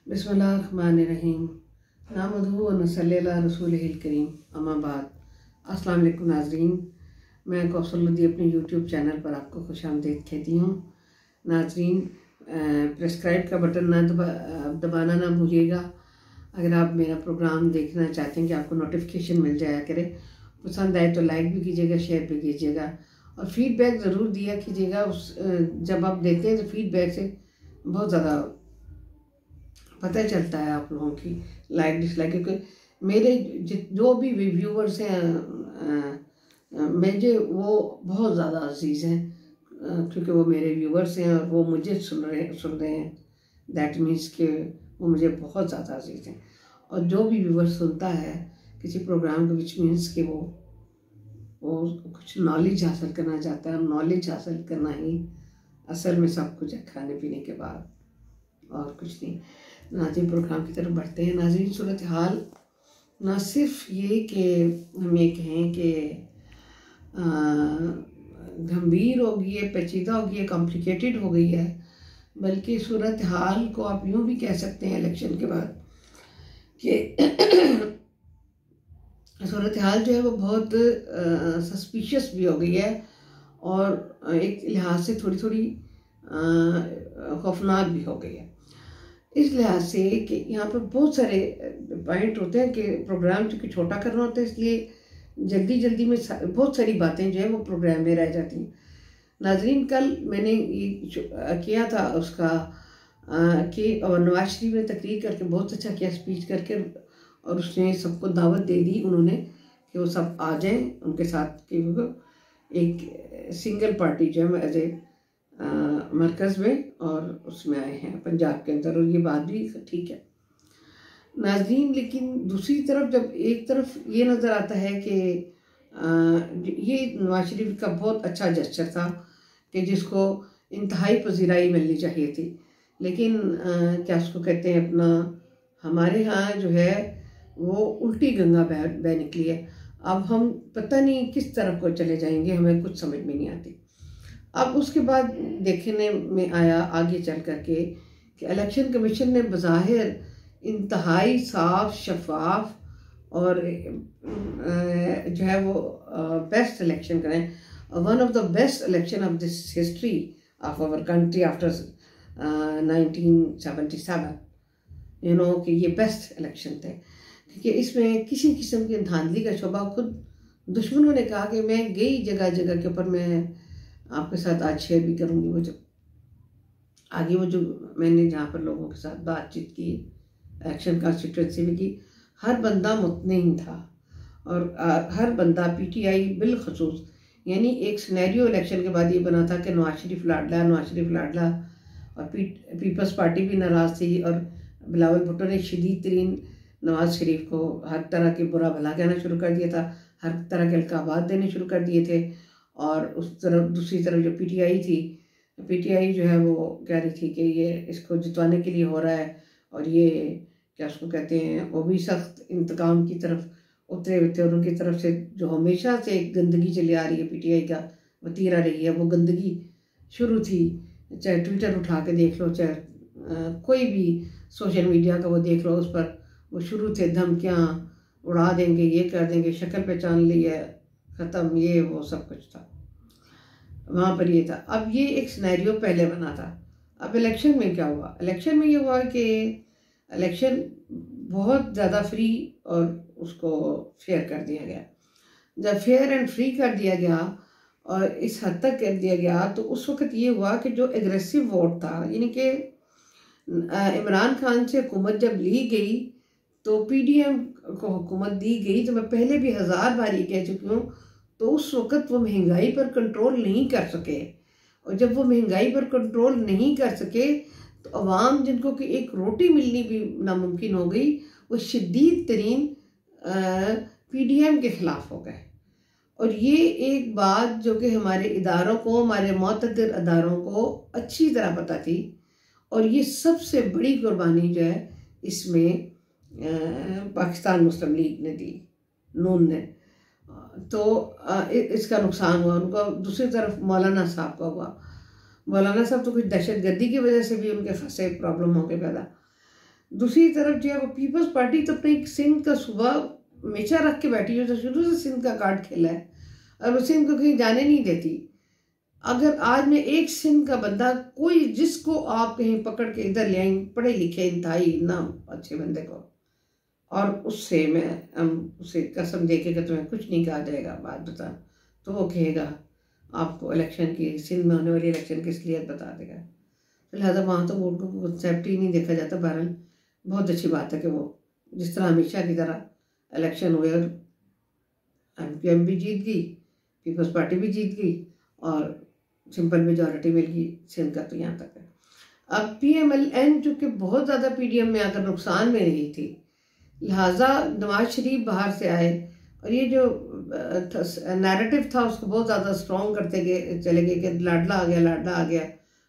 बिस्मिल्लाहिर्रहमानिर्रहीम नामदहू व नसल्ली अला रसूलिहिल करीम अम्मा बाद। अस्सलाम वालेकुम नाज़रीन, मैं कौसर लुधी अपने यूट्यूब चैनल पर आपको खुशामदीद कहती हूँ। नाज़रीन, प्रेस्क्राइब का बटन दबाना ना भूलिएगा। अगर आप मेरा प्रोग्राम देखना चाहते हैं कि आपको नोटिफिकेशन मिल जाया करे, पसंद आए तो लाइक भी कीजिएगा, शेयर भी कीजिएगा और फीडबैक ज़रूर दिया कीजिएगा। जब आप देते हैं तो फीडबैक से बहुत ज़्यादा पता चलता है आप लोगों की लाइक डिसलाइक, क्योंकि मेरे जो भी व्यूवर्स हैं मुझे वो बहुत ज़्यादा अजीज़ हैं, क्योंकि वो मेरे व्यूवर्स हैं और वो मुझे सुन रहे हैं। दैट मीन्स कि वो मुझे बहुत ज़्यादा अजीज़ हैं। और जो भी व्यूवर सुनता है किसी प्रोग्राम को, विच मीन्स कि वो कुछ नॉलेज हासिल करना चाहता है। नॉलेज हासिल करना ही असल में सब कुछ है, खाने पीने के बाद और कुछ नहीं। नाज़रीन, प्रोग्राम की तरफ बढ़ते हैं। नाज़रीन, सूरत हाल ना सिर्फ ये कि हम ये कहें कि गंभीर हो गई है, पेचीदा हो गई है, कॉम्प्लिकेटेड हो गई है, बल्कि सूरत हाल को आप यूँ भी कह सकते हैं इलेक्शन के बाद कि सूरत हाल जो है वो बहुत सस्पिशियस भी हो गई है और एक लिहाज से थोड़ी थोड़ी खौफनाक भी हो गई है। इस लिहाज से कि यहाँ पर बहुत सारे पॉइंट होते हैं कि प्रोग्राम चूँकि छोटा करना होता है, इसलिए जल्दी जल्दी में बहुत सारी बातें जो है वो प्रोग्राम में रह जाती हैं। नाजरीन, कल मैंने ये किया था उसका कि और नवाज शरीफ ने तकरीर करके बहुत अच्छा किया, स्पीच करके, और उसने सबको दावत दे दी उन्होंने कि वो सब आ जाएं उनके साथ, कि वो एक सिंगल पार्टी जो है एज ए मरकज़ में और उसमें आए हैं पंजाब के अंदर, और ये बात भी ठीक है नाज़रीन। लेकिन दूसरी तरफ जब एक तरफ ये नज़र आता है कि ये नवाज शरीफ का बहुत अच्छा जेस्चर था कि जिसको इंतहाई पजीराई मिलनी चाहिए थी, लेकिन क्या उसको कहते हैं अपना, हमारे यहाँ जो है वो उल्टी गंगा बह निकली है। अब हम पता नहीं किस तरफ को चले जाएंगे, हमें कुछ समझ में नहीं आती। अब उसके बाद देखने में आया आगे चल करके कि इलेक्शन कमीशन ने बज़ाहिर इंतहाई साफ शफाफ और जो है वो बेस्ट इलेक्शन करें, one of the best election of this history of our country after 1977, you know, कि ये बेस्ट इलेक्शन थे, क्योंकि इसमें किसी किस्म की धांधली का शोभा, खुद दुश्मनों ने कहा कि मैं गई जगह जगह के ऊपर, मैं आपके साथ आज शेयर भी करूँगी वो जो आगे वो जो मैंने जहाँ पर लोगों के साथ बातचीत की, एक्शन कॉन्स्टिट्यूंसी में की, हर बंदा मुतमईन था और हर बंदा पीटीआई बिलखसूस, यानी एक सिनेरियो इलेक्शन के बाद ये बना था कि नवाज शरीफ लाडला, नवाज शरीफ लाडला, और पीपल्स पार्टी भी नाराज़ थी और बिलावल भुट्टो ने शदीद तरीन नवाज शरीफ को हर तरह के बुरा भला कहना शुरू कर दिया था, हर तरह के अलकाबात देने शुरू कर दिए थे। और उस तरफ दूसरी तरफ जो पीटीआई थी, पीटीआई जो है वो कह रही थी कि ये इसको जितवाने के लिए हो रहा है और ये क्या उसको कहते हैं, वो भी सख्त इंतकाम की तरफ उतरे हुए थे। और उनकी तरफ से जो हमेशा से एक गंदगी चली आ रही है, पीटीआई का वतीरा रही है, वो गंदगी शुरू थी। चाहे ट्विटर उठा के देख लो, चाहे कोई भी सोशल मीडिया का वो देख लो, उस पर वो शुरू थे धमकियाँ, उड़ा देंगे, ये कर देंगे, शक्ल पहचान ली है, ख़त्म, ये वो सब कुछ था वहाँ पर ये था। अब ये एक सिनेरियो पहले बना था। अब इलेक्शन में क्या हुआ? इलेक्शन में ये हुआ कि इलेक्शन बहुत ज़्यादा फ्री और उसको फेयर कर दिया गया। जब फेयर एंड फ्री कर दिया गया और इस हद तक कर दिया गया, तो उस वक्त ये हुआ कि जो एग्रेसिव वोट था, यानी कि इमरान खान से हुकूमत जब ली गई तो पीडीएम को हुकूमत दी गई, तो मैं पहले भी 1000 बार ये कह चुकी हूँ, तो उस वक़्त वो महंगाई पर कंट्रोल नहीं कर सके। और जब वो महंगाई पर कंट्रोल नहीं कर सके तो अवाम जिनको कि एक रोटी मिलनी भी नामुमकिन हो गई, वो शदीद तरीन पीडीएम के ख़िलाफ़ हो गए। और ये एक बात जो कि हमारे इदारों को, हमारे मुतअद्दिद इदारों को अच्छी तरह पता थी, और ये सबसे बड़ी कुर्बानी जो है इसमें पाकिस्तान मुस्लिम लीग ने दी, नून ने, तो इसका नुकसान हुआ उनको। दूसरी तरफ मौलाना साहब का हुआ। मौलाना साहब तो कुछ दहशत गर्दी की वजह से भी उनके फंसे, प्रॉब्लम हो गए पैदा। दूसरी तरफ जो है वो पीपल्स पार्टी तो अपने सिंध का सूबा हमेशा रख के बैठी है, जो शुरू से सिंध का कार्ड खेला है और वो सिंध को कहीं जाने नहीं देती। अगर आज मैं एक सिंध का बंदा, कोई जिसको आप कहीं पकड़ के इधर ले आई, पढ़े लिखे इंतहाई ना अच्छे बंदे को, और उससे हम उसे कसम दे के कि तुम्हें कुछ नहीं कहा जाएगा बात बता, तो वो कहेगा आपको इलेक्शन की, सिंध में होने वाली इलेक्शन की असलियत बता देगा। तो लिहाजा वहाँ तो वोट को कंसेप्ट ही नहीं देखा जाता। बहरहाल बहुत अच्छी बात है कि वो जिस तरह हमेशा की तरह इलेक्शन हुए और MPM भी जीत गई, पीपल्स पार्टी भी जीत गई और सिंपल मेजॉरिटी मिल गई सिंध का। तो यहाँ तक है। अब PMLN चूँकि बहुत ज़्यादा PDM में आकर नुकसान में रही थी, लिहाजा नवाज शरीफ बाहर से आए और ये जो नैरेटिव था उसको बहुत ज़्यादा स्ट्रॉन्ग करते गए, चले गए कि लाडला आ गया, लाडला आ गया।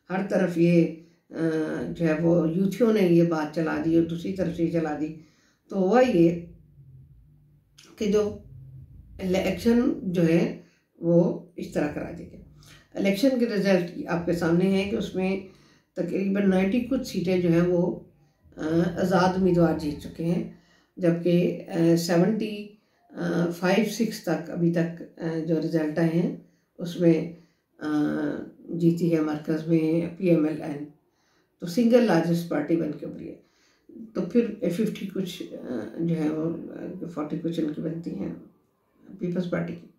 हर तरफ ये जो है वो यूथियों ने ये बात चला दी और दूसरी तरफ से चला दी। तो हुआ ये कि जो इलेक्शन जो है वो इस तरह करा दिया गया। इलेक्शन के रिजल्ट आपके सामने हैं कि उसमें तकरीबन 90 कुछ सीटें जो हैं वो आज़ाद उम्मीदवार जीत चुके हैं, जबकि 75-6 तक अभी तक जो रिजल्ट आए हैं उसमें जीती है मरकज़ में PMLN, तो सिंगल लार्जेस्ट पार्टी बन के उभरी है। तो फिर 50 कुछ जो है वो 40 कुछ इनकी बनती हैं पीपल्स पार्टी की।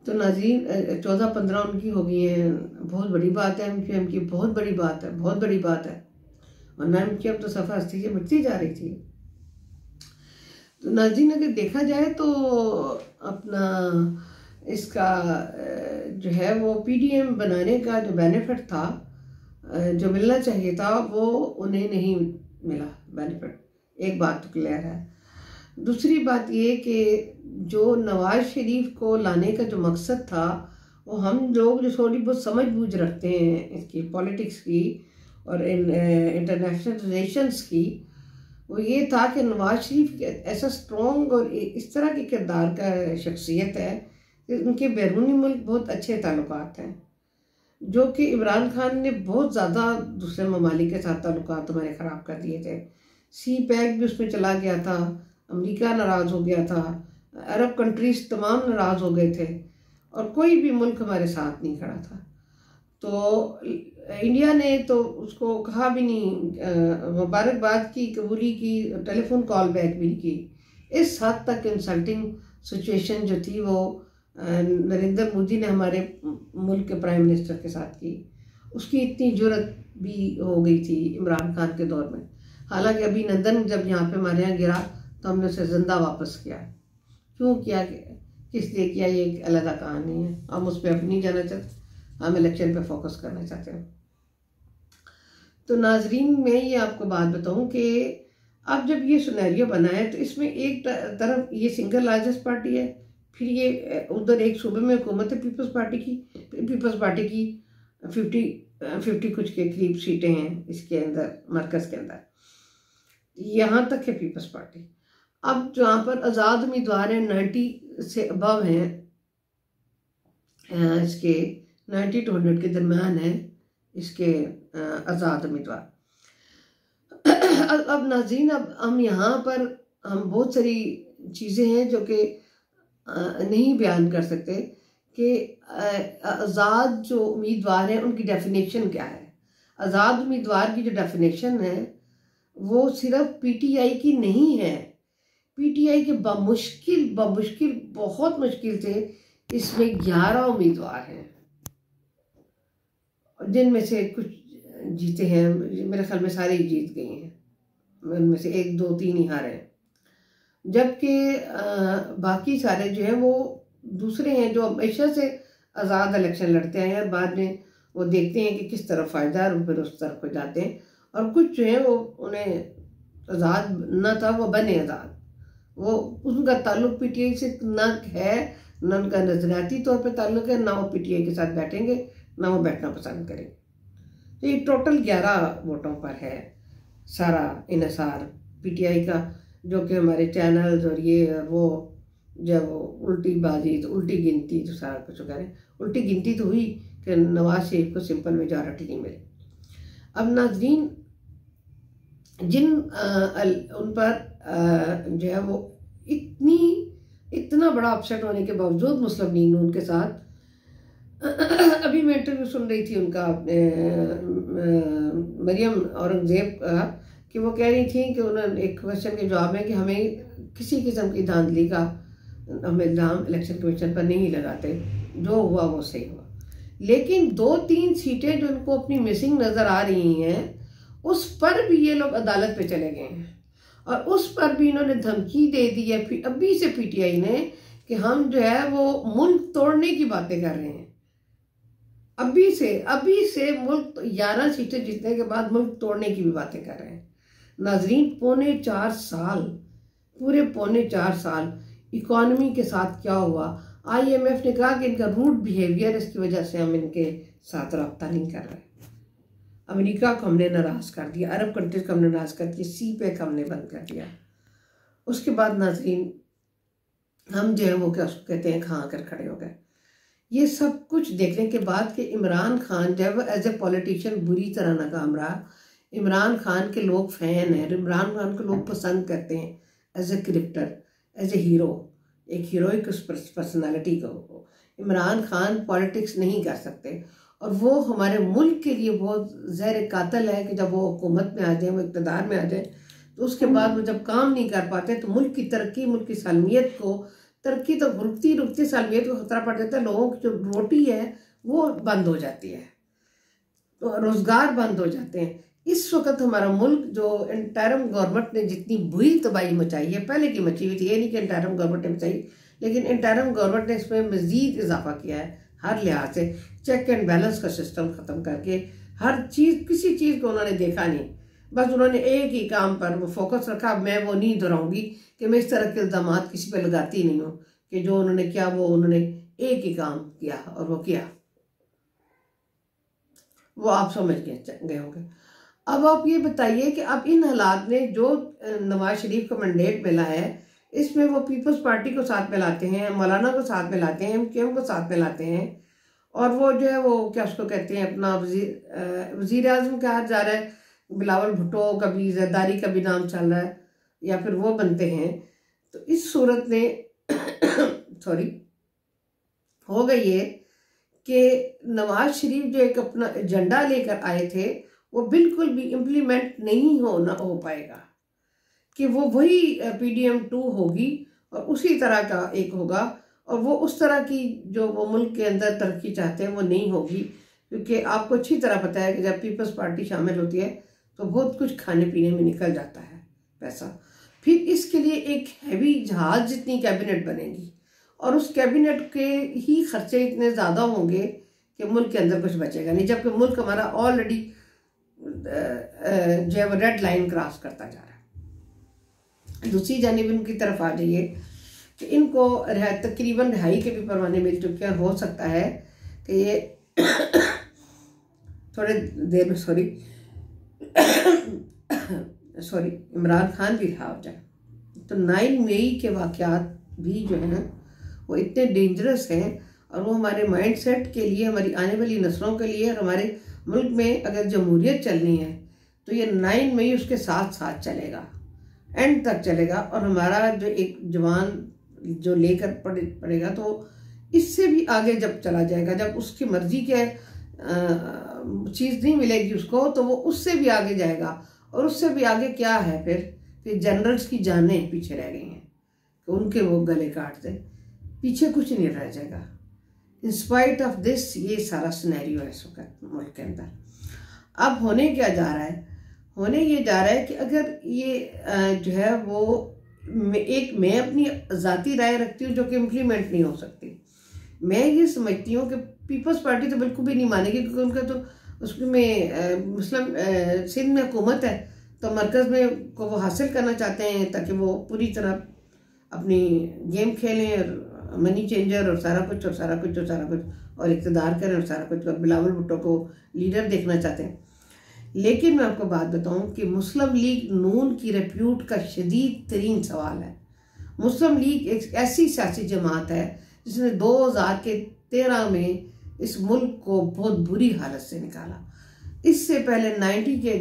तो नाज़रीन 14-15 उनकी हो गई हैं। बहुत बड़ी बात है MQM की, बहुत बड़ी बात है, बहुत बड़ी बात है। और ना MQM तो सफ़ा हस्ती से मिटती जा रही थी। तो नाज़रीन अगर देखा जाए तो अपना इसका जो है वो PDM बनाने का जो बेनिफिट था, जो मिलना चाहिए था, वो उन्हें नहीं मिला बेनिफिट। एक बात तो क्लियर है। दूसरी बात ये कि जो नवाज शरीफ को लाने का जो मकसद था, वो हम लोग जो थोड़ी बहुत समझ बूझ रखते हैं इसकी पॉलिटिक्स की और इंटरनेशनल रिलेशंस की, वो ये था कि नवाज शरीफ ऐसा स्ट्रॉन्ग और इस तरह के किरदार का शख्सियत है कि उनके बैरूनी मुल्क बहुत अच्छे ताल्लुकात हैं, जो कि इमरान खान ने बहुत ज़्यादा दूसरे ममालिक के साथ ताल्लुकात हमारे ख़राब कर दिए थे। CPEC भी उसमें चला गया था, अमेरिका नाराज़ हो गया था, अरब कंट्रीज़ तमाम नाराज़ हो गए थे और कोई भी मुल्क हमारे साथ नहीं खड़ा था। तो इंडिया ने तो उसको कहा भी नहीं, मुबारकबाद की, कबूली की, टेलीफोन कॉल बैक भी की। इस हद तक इंसल्टिंग सिचुएशन जो थी वो नरेंद्र मोदी ने हमारे मुल्क के प्राइम मिनिस्टर के साथ की। उसकी इतनी जुर्रत भी हो गई थी इमरान खान के दौर में। हालांकि अभिनंदन जब यहाँ पे हमारे यहाँ गिरा तो हमने उसे ज़िंदा वापस किया। क्यों किया, किस लिए किया, ये एक अलग कहानी है। हम उस पर अब नहीं जाना चाहते, हम इलेक्शन पे फोकस करना चाहते हैं। तो नाजरीन मैं ये आपको बात बताऊं कि अब जब ये सिनेरियो बना है तो इसमें एक तरफ ये सिंगल लार्जेस्ट पार्टी है, फिर ये उधर एक सूबे में हुकूमत है पीपल्स पार्टी की, पीपल्स पार्टी की 50 कुछ के करीब सीटें हैं इसके अंदर, मरकज़ के अंदर। यहाँ तक है पीपल्स पार्टी। अब जहाँ पर आज़ाद उम्मीदवार हैं 90 से अबव हैं, इसके 90 to 100 के दरम्यान है इसके आज़ाद उम्मीदवार। अब नाज़रीन अब हम यहाँ पर हम बहुत सारी चीज़ें हैं जो कि नहीं बयान कर सकते कि आज़ाद जो उम्मीदवार हैं उनकी डेफिनेशन क्या है। आज़ाद उम्मीदवार की जो डेफिनेशन है वो सिर्फ PTI की नहीं है। PTI के बमुश्किल बहुत मुश्किल से इसमें 11 उम्मीदवार हैं, जिनमें से कुछ जीते हैं, मेरे ख्याल में सारे ही जीत गए हैं, उनमें से 1, 2, 3 ही हारे हैं, जबकि बाकी सारे जो हैं वो दूसरे हैं जो हमेशा से आज़ाद इलेक्शन लड़ते हैं और बाद में वो देखते हैं कि किस तरफ फ़ायदा है और फिर उस तरफ को जाते हैं। और कुछ जो है वो उन्हें आज़ाद न था वो बने आज़ाद, वो उनका ताल्लुक PTI से न है, न उनका नजरियाती तौर पे ताल्लुक है, ना वो PTI के साथ बैठेंगे, ना वो बैठना पसंद करेंगे। तो ये टोटल 11 वोटों पर है सारा इन्हिसार PTI का, जो कि हमारे चैनल्स और ये और वो जब उल्टी बाजी तो उल्टी गिनती तो सारा कुछ करें, उल्टी गिनती तो हुई कि नवाज शरीफ को सिंपल मेजॉरिटी नहीं मिली। अब नाजरीन जिन उन पर जो है वो इतना बड़ा अपसेट होने के बावजूद मुस्लिम लीग नून के साथ अभी मैं इंटरव्यू सुन रही थी उनका मरियम औरंगजेब का, कि वो कह रही थी कि उन्होंने एक क्वेश्चन के जवाब में कि हमें किसी किस्म की धांधली का हम इल्ज़ाम इलेक्शन कमीशन पर नहीं लगाते, जो हुआ वो सही हुआ। लेकिन 2-3 सीटें जो उनको अपनी मिसिंग नज़र आ रही हैं, उस पर भी ये लोग अदालत पे चले गए हैं और उस पर भी इन्होंने धमकी दे दी है अभी से पीटीआई ने कि हम जो है वो मुल्क तोड़ने की बातें कर रहे हैं। अभी से मुल्क 11 सीटें जीतने के बाद मुल्क तोड़ने की भी बातें कर रहे हैं। नाजरीन, पूरे 4 साल इकॉनमी के साथ क्या हुआ? IMF ने कहा कि इनका रूड बिहेवियर, इसकी वजह से हम इनके साथ रब्ता नहीं कर रहे। अमेरिका को हमने नाराज कर दिया, अरब कंट्रीज को हमने नाराज कर दिया, CPEC हमने बंद कर दिया। उसके बाद नाजरीन हम जो है वो क्या उसको कहते हैं, खा कर खड़े हो गए। ये सब कुछ देखने के बाद कि इमरान खान जब एज ए पॉलिटिशियन बुरी तरह नाकाम रहा, इमरान खान के लोग फैन हैं, इमरान खान को लोग पसंद करते हैं as a cricketer, as a hero, एक हीरोइक पर्सनालिटी को। इमरान खान पॉलिटिक्स नहीं कर सकते और वो हमारे मुल्क के लिए बहुत ज़हर कातिल है कि जब वो हुकूमत में आ जाए, वो इक़्तिदार में आ जाए, तो उसके बाद वो जब काम नहीं कर पाते तो मुल्क की तरक्की, मुल्क की सालमियत को, तरक्की तो रुकती सालमियत को खतरा पड़ जाता है। लोगों की जो रोटी है वो बंद हो जाती है, तो रोज़गार बंद हो जाते हैं। इस वक्त हमारा मुल्क जो इंटरिम गवर्नमेंट ने जितनी बुरी तबाही मचाई है, पहले की मची हुई थी, ये नहीं कि इंटरिम गवर्नमेंट ने मचाई, लेकिन इंटरिम गवर्नमेंट ने इसमें मज़ीद इजाफा किया है हर लिहाज से। चेक एंड बैलेंस का सिस्टम ख़त्म करके हर चीज़, किसी चीज़ को उन्होंने देखा नहीं, बस उन्होंने एक ही काम पर वो फोकस रखा। मैं वो नहीं दोहराऊंगी कि मैं इस तरह के इल्ज़ाम किसी पे लगाती नहीं हूँ, कि जो उन्होंने किया वो उन्होंने एक ही काम किया और वो किया, वो आप समझ गए होंगे। अब आप ये बताइए कि अब इन हालात में जो नवाज शरीफ को मैंडेट मिला है, इसमें वो पीपल्स पार्टी को साथ में लाते हैं, मौलाना को साथ में लाते हैं, MKM को साथ में लाते हैं, और वो जो है वो क्या उसको कहते हैं, अपना वज़ीर आज़म कहा जा रहा है, बिलावल भुट्टो का भी, जरदारी का भी नाम चल रहा है, या फिर वो बनते हैं। तो इस सूरत में सॉरी हो गई है कि नवाज शरीफ जो एक अपना एजेंडा लेकर आए थे, वो बिल्कुल भी इम्प्लीमेंट नहीं हो पाएगा, कि वो वही PDM 2 होगी और उसी तरह का एक होगा, और वो उस तरह की जो वो मुल्क के अंदर तरक्की चाहते हैं वो नहीं होगी। क्योंकि आपको अच्छी तरह पता है कि जब पीपल्स पार्टी शामिल होती है तो बहुत कुछ खाने पीने में निकल जाता है पैसा। फिर इसके लिए एक हैवी जहाज जितनी कैबिनेट बनेगी, और उस कैबिनेट के ही खर्चे इतने ज़्यादा होंगे कि मुल्क के अंदर कुछ बचेगा नहीं, जबकि मुल्क हमारा ऑलरेडी जो है वो रेड लाइन क्रॉस करता जा रहा है। दूसरी जानिब इनकी तरफ आ जाइए कि इनको तकरीबन रिहाई के भी परवाने मिल चुके हैं। हो सकता है कि ये थोड़े देर में सॉरी इमरान खान भी रिहा हो जाए। तो 9 मई के वाक़यात भी जो हैं वो इतने डेंजरस हैं, और वो हमारे माइंड सेट के लिए, हमारी आने वाली नस्लों के लिए, और हमारे मुल्क में अगर जमहूरियत चलनी है तो ये 9 मई उसके साथ साथ चलेगा, एंड तक चलेगा। और हमारा जो एक जवान जो लेकर पड़ेगा तो इससे भी आगे जब चला जाएगा, जब उसकी मर्जी के चीज़ नहीं मिलेगी उसको, तो वो उससे भी आगे जाएगा। और उससे भी आगे क्या है, फिर जनरल्स की जानें पीछे रह गई हैं कि उनके वो गले काट दे, पीछे कुछ नहीं रह जाएगा। इन स्पाइट ऑफ दिस ये सारा सिनेरियो है इस वक्त मुल्क के अंदर। अब होने क्या जा रहा है, होने ये जा रहा है कि अगर ये जो है वो मैं अपनी ज़ाती राय रखती हूँ जो कि इम्प्लीमेंट नहीं हो सकती। मैं ये समझती हूँ कि पीपल्स पार्टी तो बिल्कुल भी नहीं मानेगी, क्योंकि उनका तो उसमें मुस्लिम सिंध में हुकूमत है, तो मरकज़ में को वो हासिल करना चाहते हैं ताकि वो पूरी तरह अपनी गेम खेलें, और मनी चेंजर और सारा कुछ और इक़्तिदार करें और सारा कुछ। बिलावल भुट्टो को लीडर देखना चाहते हैं। लेकिन मैं आपको बात बताऊं कि मुस्लिम लीग नून की रेप्यूट का शदीद तरीन सवाल है। मुस्लिम लीग एक ऐसी सियासी जमात है जिसने 2013 में इस मुल्क को बहुत बुरी हालत से निकाला। इससे पहले 90 के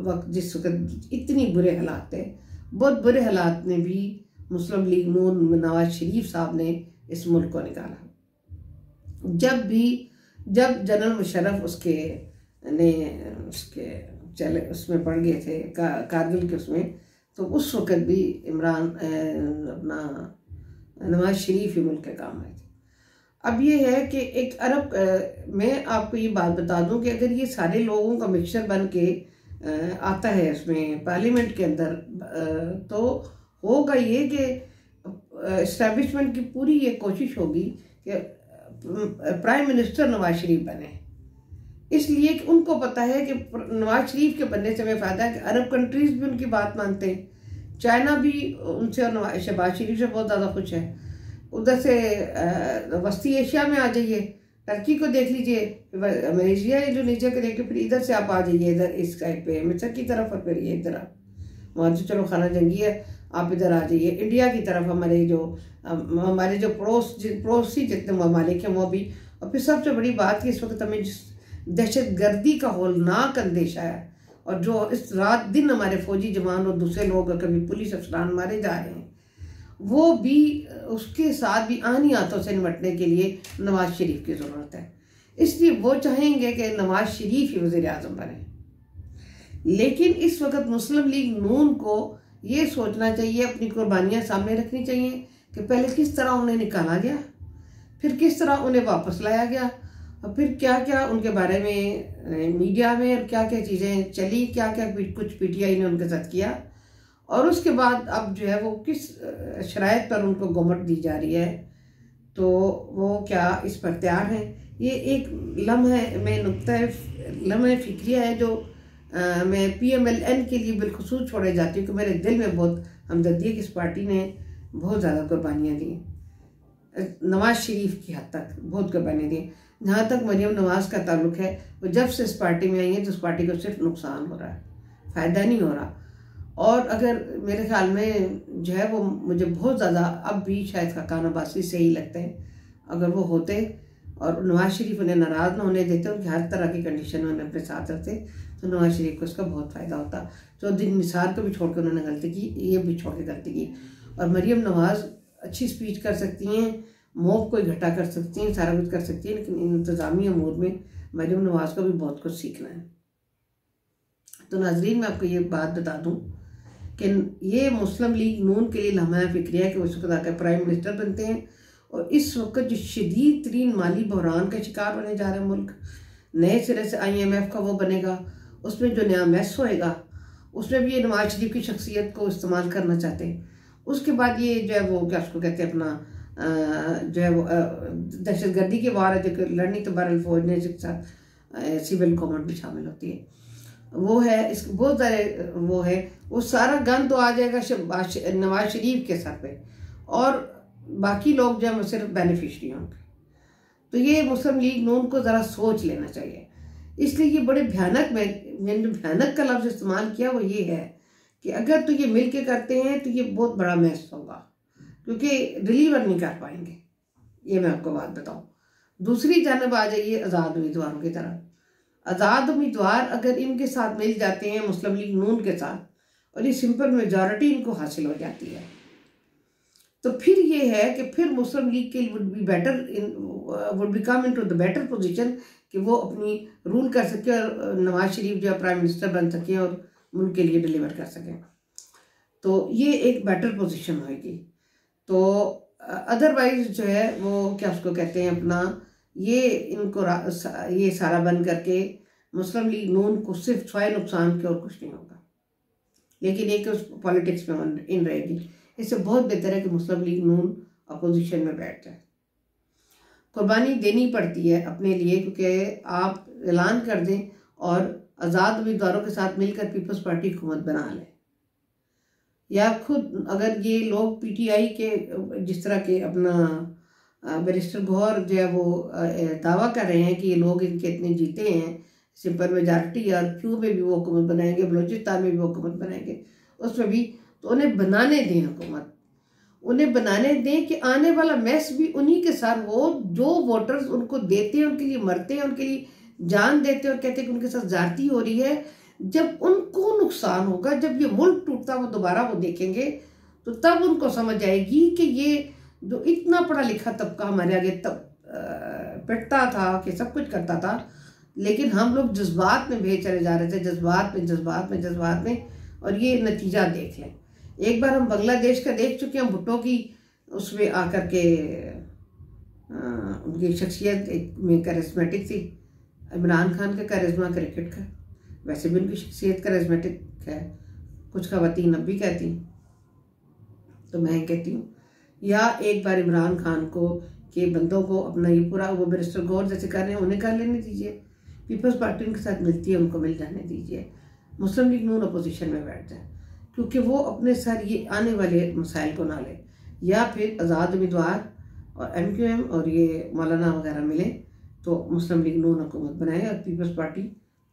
वक्त जिस वक्त इतनी बुरे हालात थे, बहुत बुरे हालात में भी मुस्लिम लीग नून नवाज शरीफ साहब ने इस मुल्क को निकाला। जब जनरल मुशर्रफ उसके चले उसमें पड़ गए थे कारगिल के उसमें, तो उस वक़्त भी इमरान अपना नवाज शरीफ ही मुल्क के काम आए थे। अब ये है कि एक अरब मैं आपको ये बात बता दूं कि अगर ये सारे लोगों का मिक्सचर बन के आता है इसमें पार्लियामेंट के अंदर, तो होगा ये कि इस्टेब्लिशमेंट की पूरी ये कोशिश होगी कि प्राइम मिनिस्टर नवाज शरीफ बने, इसलिए कि उनको पता है कि नवाज शरीफ के बनने से हमें फ़ायदा है कि अरब कंट्रीज़ भी उनकी बात मानते हैं, चाइना भी उनसे और शहबाज शरीफ से बहुत ज़्यादा खुश है। उधर से वस्ती एशिया में आ जाइए, टर्की को देख लीजिए, मलेशिया इंडोनेशिया को देखिए, फिर इधर से आप आ जाइए इधर इस साइड पे मिस्र की तरफ, और फिर ये इधर आप वहाँ तो चलो खाना जंगी है, आप इधर आ जाइए इंडिया की तरफ, हमारे जो पड़ोसी जितने ममालिक हैं वो भी। और फिर सबसे बड़ी बात कि इस वक्त हमें जिस दहशत गर्दी का होलनाक अंदेशा है, और जो इस रात दिन हमारे फौजी जवान और दूसरे लोग कभी पुलिस अफसरान मारे जा रहे हैं, वो भी उसके साथ भी आनी हाथों से निपटने के लिए नवाज शरीफ की ज़रूरत है। इसलिए वो चाहेंगे कि नवाज शरीफ ही वज़ीर आज़म बने। लेकिन इस वक्त मुस्लिम लीग नून को ये सोचना चाहिए, अपनी कुर्बानियाँ सामने रखनी चाहिए कि पहले किस तरह उन्हें निकाला गया, फिर किस तरह उन्हें वापस लाया गया, और फिर क्या क्या उनके बारे में मीडिया में और क्या क्या चीज़ें चली, क्या क्या कुछ पीटीआई ने उनके साथ किया, और उसके बाद अब जो है वो किस शराइत पर उनको गवर्नमेंट दी जा रही है, तो वो क्या इस पर तैयार हैं। ये एक लम्हा फ़िक्रिया है जो मैं PMLN के लिए बिलखुसूस छोड़े जाती हूँ कि मेरे दिल में बहुत हमदर्दी है कि इस पार्टी ने बहुत ज़्यादा कुर्बानियाँ दी, नवाज शरीफ की हद तक बहुत कुर्बानियाँ दी। जहाँ तक मरियम नवाज का ताल्लुक है, वो जब से इस पार्टी में आई है तो उस पार्टी को सिर्फ नुकसान हो रहा है, फ़ायदा नहीं हो रहा। और अगर मेरे ख्याल में जो है वो मुझे बहुत ज़्यादा अब भी शायद खाकान अब्बासी से ही लगते हैं, अगर वो होते और नवाज शरीफ उन्हें नाराज़ ना होने देते, उनकी हर तरह की कंडीशन में उन्हें अपने साथ रखते, तो नवाज शरीफ को इसका बहुत फ़ायदा होता। चौधरी निसार को भी छोड़ कर उन्होंने गलती की, ये भी छोड़ के गलती की। और मरियम नवाज़ अच्छी स्पीच कर सकती हैं, मौक़ को इकट्ठा कर सकती हैं, सारा कुछ कर सकती हैं, लेकिन इंतज़ामी अमूर में मरियम नवाज़ को भी बहुत कुछ सीखना है। तो नाज़रीन, मैं आपको ये बात बता दूँ कि ये मुस्लिम लीग नून के लिए लम्हा फ़िक्रिया है कि उस वक्त आकर प्राइम मिनिस्टर बनते हैं, और इस वक्त जो शदीद तरीन माली बहरान का शिकार होने जा रहा है मुल्क, नए सिरे से IMF का वो बनेगा, उसमें जो नया मैस होएगा उसमें भी ये नवाज शरीफ की शख्सियत को इस्तेमाल करना चाहते हैं। उसके बाद ये जो है वो क्या उसको कहते हैं अपना जो है वो दहशत गर्दी के वार है जो लड़नी तो बहरहाल फौज ने इसके साथ सिविल गवर्नमेंट भी शामिल होती है, वो है इस बहुत सारे वो है, वो सारा गन तो आ जाएगा नवाज शरीफ के सर पे, और बाकी लोग जो है सिर्फ बेनिफिशरी होंगे। तो ये मुस्लिम लीग नून को ज़रा सोच लेना चाहिए। इसलिए ये बड़े भयानक, मैंने जो भयानक का लफ्ज़ इस्तेमाल किया वो ये है कि अगर तो ये मिल के करते हैं तो ये बहुत बड़ा मैस होगा, क्योंकि डिलीवर नहीं कर पाएंगे, ये मैं आपको बात बताऊँ। दूसरी जानब आ जाइए आज़ाद उम्मीदवारों की तरफ। आज़ाद उम्मीदवार अगर इनके साथ मिल जाते हैं मुस्लिम लीग नून के साथ, और ये सिंपल मेजॉरिटी इनको हासिल हो जाती है, तो फिर ये है कि फिर मुस्लिम लीग के would become into the better position कि वो अपनी रूल कर सके और नवाज शरीफ जो प्राइम मिनिस्टर बन सके और मुल्क के लिए डिलीवर कर सकें, तो ये एक बेटर पोजीशन होगी। तो अदरवाइज जो है वो क्या उसको कहते हैं अपना ये इनको ये सारा बंद करके मुस्लिम लीग नून को सिर्फ स्वयं नुकसान के और कुछ नहीं होगा, लेकिन एक उस पॉलिटिक्स में इन रहेगी। इससे बहुत बेहतर है कि मुस्लिम लीग नून अपोजिशन में बैठ जाए। कुर्बानी देनी पड़ती है अपने लिए, क्योंकि आप ऐलान कर दें और आज़ाद उम्मीदवारों के साथ मिलकर पीपल्स पार्टी हुकूमत बना लें, या खुद अगर ये लोग PTI के जिस तरह के अपना बैरिस्टर गौहर जो है वो दावा कर रहे हैं कि ये लोग इनके इतने जीते हैं सिंपल मेजॉरिटी, और क्यू में भी वो हुकूमत बनाएंगे, बलूचिस्तान में भी वो हुकूमत बनाएंगे, उसमें भी, तो उन्हें बनाने दें हुकूमत, उन्हें बनाने दें कि आने वाला मैस भी उन्हीं के साथ हो, जो वोटर्स उनको देते हैं, उनके लिए मरते हैं, उनके लिए जान देते और कहते कि उनके साथ ज्यादती हो रही है। जब उनको नुकसान होगा, जब ये मुल्क टूटता वो दोबारा वो देखेंगे, तो तब उनको समझ आएगी कि ये जो इतना पढ़ा लिखा तबका हमारे आगे तब पिटता था, कि सब कुछ करता था, लेकिन हम लोग जज्बात में भेज चले जा रहे थे, जज्बात में, और ये नतीजा देख लें। एक बार हम बांग्लादेश का देख चुके हैं, भुट्टो की उसमें आकर के उनकी शख्सियत में करिश्मेटिक थी। इमरान खान का करिश्मा क्रिकेट का, वैसे भी उनकी शख्सियत करिश्मेटिक है, कुछ खवातीन अब भी कहती हैं, तो मैं कहती हूँ। या एक बार इमरान खान को के बंदों को अपना ये पूरा, वो बैरिस्टर गौर जैसे कर रहे हैं उन्हें कर लेने दीजिए, पीपल्स पार्टी उनके साथ मिलती है उनको मिल जाने दीजिए, मुस्लिम लीग नून अपोजिशन में बैठ जाए, क्योंकि वो अपने सर ये आने वाले मसाइल को ना ले, या फिर आज़ाद उम्मीदवार और MQM और ये मौलाना वगैरह मिले तो मुस्लिम लीग नून हुकूमत बनाए और पीपल्स पार्टी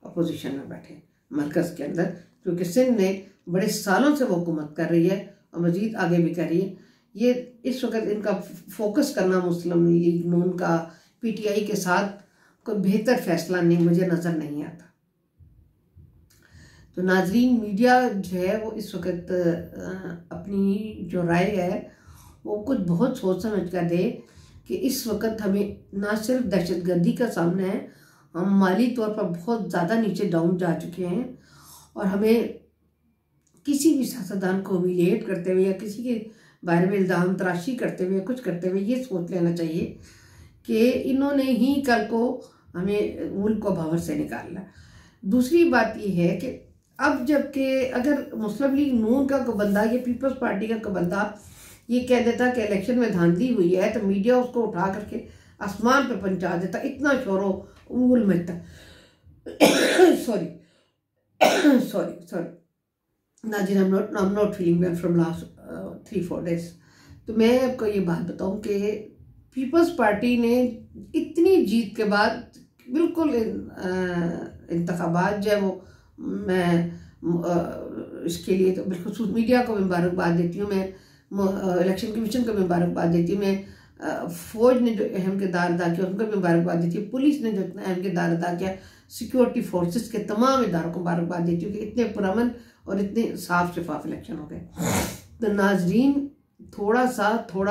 अपोजिशन में बैठे मरकज़ के अंदर, क्योंकि सिंध ने बड़े सालों से वो हुकूमत कर रही है और मज़ीद आगे भी कर रही है। ये इस वक्त इनका फोकस करना मुस्लिम लीग नून का PTI के साथ कोई बेहतर फैसला नहीं मुझे नज़र नहीं आता। तो नाजरीन, मीडिया जो है वो इस वक्त अपनी जो राय है वो कुछ बहुत सोच समझ कर दे कि इस वक्त हमें ना सिर्फ दहशतगर्दी का सामना है, हम माली तौर पर बहुत ज़्यादा नीचे डाउन जा चुके हैं, और हमें किसी भी सियासतदान को ह्यूमिलिएट करते हुए या किसी के बारे में इल्ज़ाम तराशी करते हुए कुछ करते हुए ये सोच लेना चाहिए कि इन्होंने ही कल को हमें मुल्क को भंवर से निकालना। दूसरी बात ये है कि अब जबकि अगर मुस्लिम लीग नून का कोई बंदा, ये पीपल्स पार्टी का कोई बंदा ये कह देता कि इलेक्शन में धांधली हुई है, तो मीडिया उसको उठा करके आसमान पे पहुंचा देता, इतना शोरो उंगल मचता। सॉरी नाजिन, I'm not feeling well from last 3-4 days। तो मैं आपको ये बात बताऊं कि पीपल्स पार्टी ने इतनी जीत के बाद बिल्कुल इंतखाबात जो है वो, मैं इसके लिए तो बिल्कुल मीडिया को मुबारकबाद देती हूँ, मैं इलेक्शन कमीशन को मुबारकबाद देती हूँ, मैं फौज ने जो अहम किरदार अदा किया उनको भी मुबारकबाद देती हूँ, पुलिस ने जो इतना अहम किरदार अदा किया, सिक्योरिटी फोर्सेस के तमाम इदारों को मुबारकबाद देती हूँ कि इतने पुरअमन और इतने साफ शफाफ इलेक्शन हो गए। तो नाजरीन, थोड़ा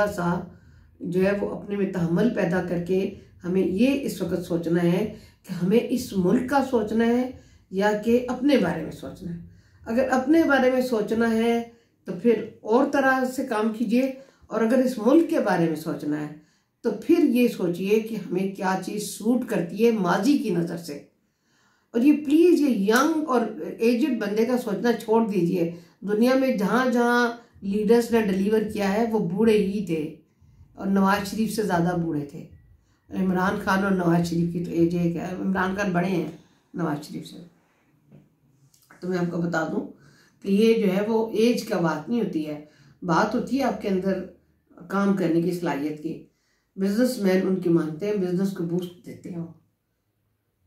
सा जो है वो अपने में तहम्मुल पैदा करके हमें ये इस वक्त सोचना है कि हमें इस मुल्क का सोचना है या कि अपने बारे में सोचना है। अगर अपने बारे में सोचना है तो फिर और तरह से काम कीजिए, और अगर इस मुल्क के बारे में सोचना है तो फिर ये सोचिए कि हमें क्या चीज़ सूट करती है माजी की नज़र से। और ये प्लीज़ ये यंग और एजड बंदे का सोचना छोड़ दीजिए। दुनिया में जहाँ जहाँ लीडर्स ने डिलीवर किया है वो बूढ़े ही थे, और नवाज शरीफ से ज़्यादा बूढ़े थे। इमरान खान और नवाज शरीफ की तो एज एक है, इमरान खान बड़े हैं नवाज शरीफ से। तो मैं आपको बता दूं कि ये जो है वो एज का बात नहीं होती है, बात होती है आपके अंदर काम करने की सलाहियत की। बिजनेसमैन उनकी मानते हैं, बिजनेस को बूस्ट देते हैं।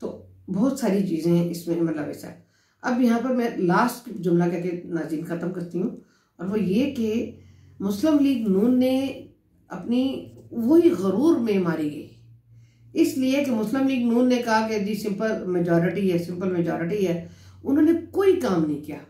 तो बहुत सारी चीज़ें इसमें मतलब ऐसा है। अब यहाँ पर मैं लास्ट जुमला कह के नाज़रीन ख़त्म करती हूँ, और वो ये कि मुस्लिम लीग नून ने अपनी वही गरूर में मारी गई, इसलिए कि मुस्लिम लीग नून ने कहा कि जी सिंपल मेजॉरिटी है। उन्होंने कोई काम नहीं किया,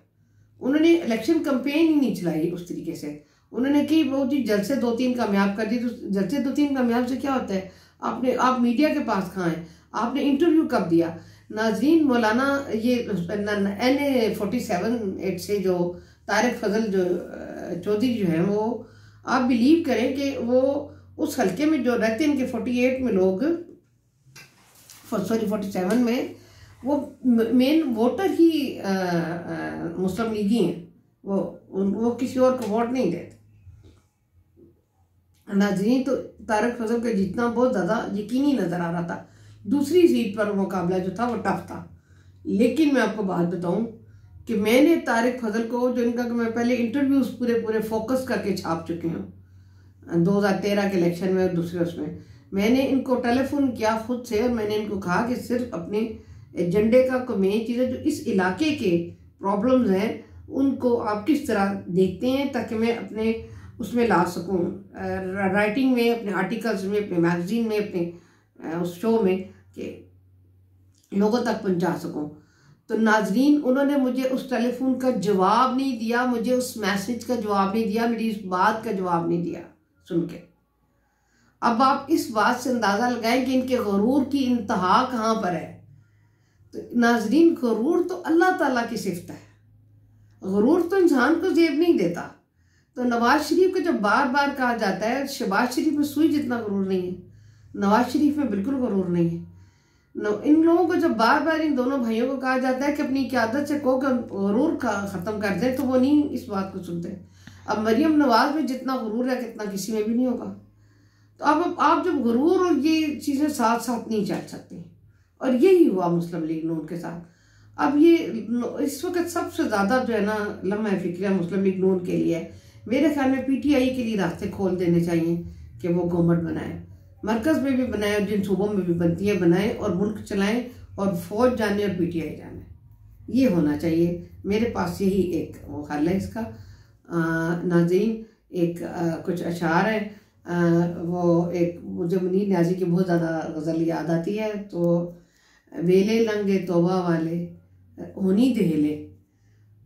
उन्होंने इलेक्शन कैंपेन ही नहीं चलाई उस तरीके से। उन्होंने कि वो जी जलसे 2-3 कामयाब कर दी, तो जलसे 2-3 कामयाब से क्या होता है? आप मीडिया के पास कहाँ हैं? आपने इंटरव्यू कब दिया? नाजरीन, मौलाना ये NA-47 से जो तारिक फजल जो चौधरी जो है, वो आप बिलीव करें कि वो उस हल्के में जो रहते हैं, इनके 48 में लोग, 47 में वो मेन वोटर ही मुस्लिम लीगी हैं, वो किसी और को वोट नहीं देते। नाजरीन, तो तारिक फजल का जीतना बहुत ज़्यादा यकीनी नज़र आ रहा था। दूसरी सीट पर मुकाबला जो था वो टफ था, लेकिन मैं आपको बात बताऊं कि मैंने तारिक फजल को, जो इनका मैं पहले इंटरव्यूज पूरे फोकस करके छाप चुकी हूँ 2013 के इलेक्शन में और दूसरे उसमें, मैंने इनको टेलीफोन किया खुद से, और मैंने इनको कहा कि सिर्फ अपने एजेंडे का कोई मेन चीज़ है, जो इस इलाके के प्रॉब्लम्स हैं उनको आप किस तरह देखते हैं, ताकि मैं अपने उसमें ला सकूं, राइटिंग में, अपने आर्टिकल्स में, अपने मैगजीन में, अपने उस शो में, कि लोगों तक पहुंचा सकूं। तो नाजरीन, उन्होंने मुझे उस टेलीफोन का जवाब नहीं दिया, मुझे उस मैसेज का जवाब नहीं दिया, मेरी इस बात का जवाब नहीं दिया सुन के। अब आप इस बात से अंदाज़ा लगाएं कि इनके गरूर की इंतहा कहाँ पर है। तो नाजरीन, गरूर तो अल्लाह ताला की सिफत है, गरूर तो इंसान को जेब नहीं देता। तो नवाज शरीफ को जब बार बार कहा जाता है, शहबाज शरीफ में सुई जितना गरूर नहीं है, नवाज शरीफ में बिल्कुल गरूर नहीं है। इन लोगों को जब बार बार इन दोनों भाइयों को कहा जाता है कि अपनी क़यादत से कहो कि गरूर ख़त्म कर दें, तो वो नहीं इस बात को सुनते। अब मरियम नवाज में जितना गरूर है कितना किसी में भी नहीं होगा। तो अब आप जब गरूर और ये चीज़ें साथ साथ नहीं चल सकती, और यही हुआ मुस्लिम लीग नून के साथ। अब ये इस वक्त सबसे ज़्यादा जो है ना लम्हा फिक्र मुस्लिम लीग नून के लिए है। मेरे ख्याल में PTI के लिए रास्ते खोल देने चाहिए कि वो गवर्नमेंट बनाए, मरकज़ में भी बनाए और जिन सूबों में भी बनती है बनाए, और मुल्क चलाएं और फौज जाने और PTI जाने, ये होना चाहिए। मेरे पास यही एक वो हल है इसका। नाज़रीन, एक कुछ अशार है, वो एक मुझे मुनीर न्याजी की बहुत ज़्यादा गज़ल याद आती है। तो वेले लंगे तोबा वाले होनी देहले,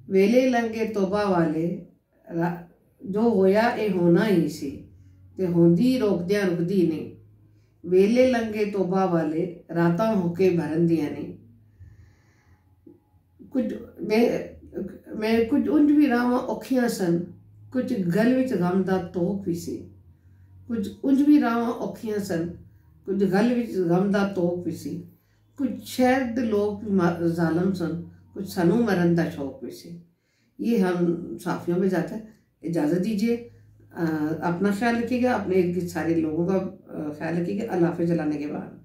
वेले लंगे तोबा वाले जो होया ए होना ही सी, ते होंदी रोकदियां रुकदी नहीं, वेले लंगे तोबा वाले रातां होके भरन दिया नहीं। कुछ मैं कुछ उंज भी रावां औखियां सन, कुछ गल विच गम दा तोख भी सी, कुछ उंज भी रावां औखियां सन, कुछ गल विच गम दा तोख भी सी, कुछ शहर दे लोग भी जालम सन, कुछ सनू मरन दा शौक भी सी। ये हम साफियों में जाता है। इजाज़त दीजिए, अपना ख्याल रखिएगा, अपने सारे लोगों का ख्याल रखिएगा। अल्लाह हाफ़िज़। जलाने के बाद